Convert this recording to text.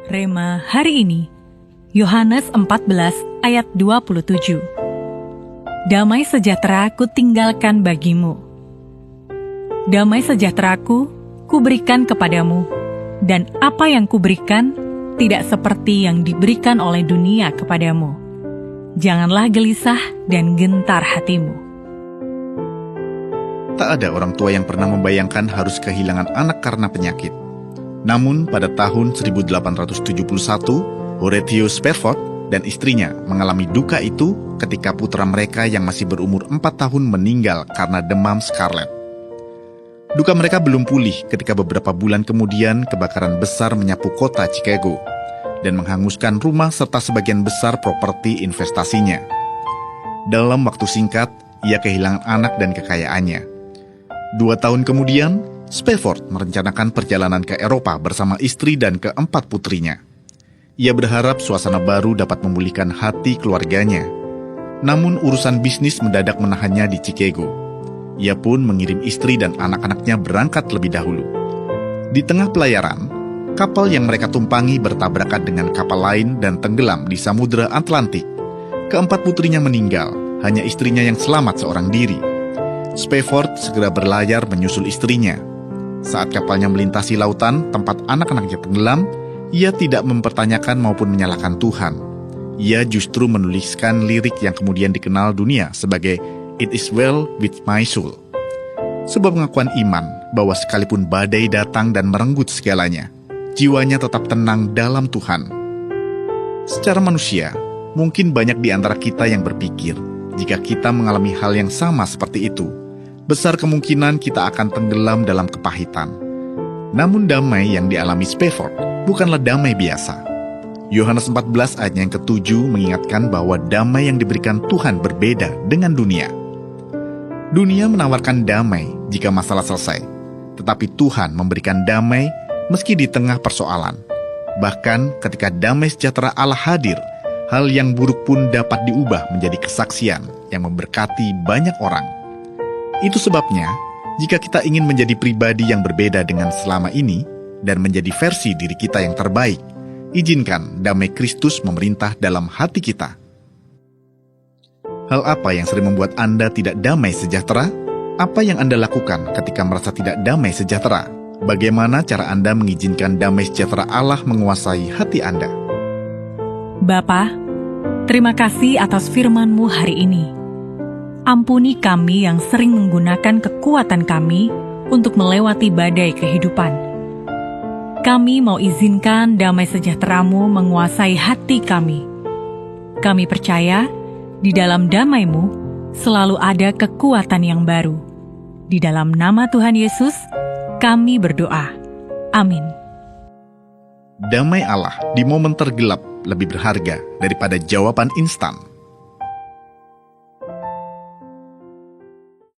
Rema hari ini, Yohanes 14 ayat 27. Damai sejahtera kutinggalkan bagimu. Damai sejahteraku kuberikan kepadamu, dan apa yang kuberikan tidak seperti yang diberikan oleh dunia kepadamu. Janganlah gelisah dan gentar hatimu. Tak ada orang tua yang pernah membayangkan harus kehilangan anak karena penyakit. Namun pada tahun 1871, Horatio Spafford dan istrinya mengalami duka itu ketika putra mereka yang masih berumur 4 tahun meninggal karena demam scarlet. Duka mereka belum pulih ketika beberapa bulan kemudian kebakaran besar menyapu kota Chicago dan menghanguskan rumah serta sebagian besar properti investasinya. Dalam waktu singkat, ia kehilangan anak dan kekayaannya. 2 tahun kemudian, Spafford merencanakan perjalanan ke Eropa bersama istri dan keempat putrinya. Ia berharap suasana baru dapat memulihkan hati keluarganya. Namun urusan bisnis mendadak menahannya di Chicago. Ia pun mengirim istri dan anak-anaknya berangkat lebih dahulu. Di tengah pelayaran, kapal yang mereka tumpangi bertabrakan dengan kapal lain dan tenggelam di Samudra Atlantik. Keempat putrinya meninggal, hanya istrinya yang selamat seorang diri. Spafford segera berlayar menyusul istrinya. Saat kapalnya melintasi lautan tempat anak-anaknya tenggelam, ia tidak mempertanyakan maupun menyalahkan Tuhan. Ia justru menuliskan lirik yang kemudian dikenal dunia sebagai It is well with my soul. Sebuah pengakuan iman bahwa sekalipun badai datang dan merenggut segalanya, jiwanya tetap tenang dalam Tuhan. Secara manusia, mungkin banyak di antara kita yang berpikir, jika kita mengalami hal yang sama seperti itu, besar kemungkinan kita akan tenggelam dalam kepahitan. Namun damai yang dialami Spafford bukanlah damai biasa. Yohanes 14 ayat yang ke-7 mengingatkan bahwa damai yang diberikan Tuhan berbeda dengan dunia. Dunia menawarkan damai jika masalah selesai, tetapi Tuhan memberikan damai meski di tengah persoalan. Bahkan ketika damai sejahtera Allah hadir, hal yang buruk pun dapat diubah menjadi kesaksian yang memberkati banyak orang. Itu sebabnya, jika kita ingin menjadi pribadi yang berbeda dengan selama ini dan menjadi versi diri kita yang terbaik, izinkan damai Kristus memerintah dalam hati kita. Hal apa yang sering membuat Anda tidak damai sejahtera? Apa yang Anda lakukan ketika merasa tidak damai sejahtera? Bagaimana cara Anda mengizinkan damai sejahtera Allah menguasai hati Anda? Bapa, terima kasih atas firman-Mu hari ini. Ampuni kami yang sering menggunakan kekuatan kami untuk melewati badai kehidupan. Kami mau izinkan damai sejahtera-Mu menguasai hati kami. Kami percaya, di dalam damai-Mu selalu ada kekuatan yang baru. Di dalam nama Tuhan Yesus, kami berdoa. Amin. Damai Allah di momen tergelap lebih berharga daripada jawaban instan.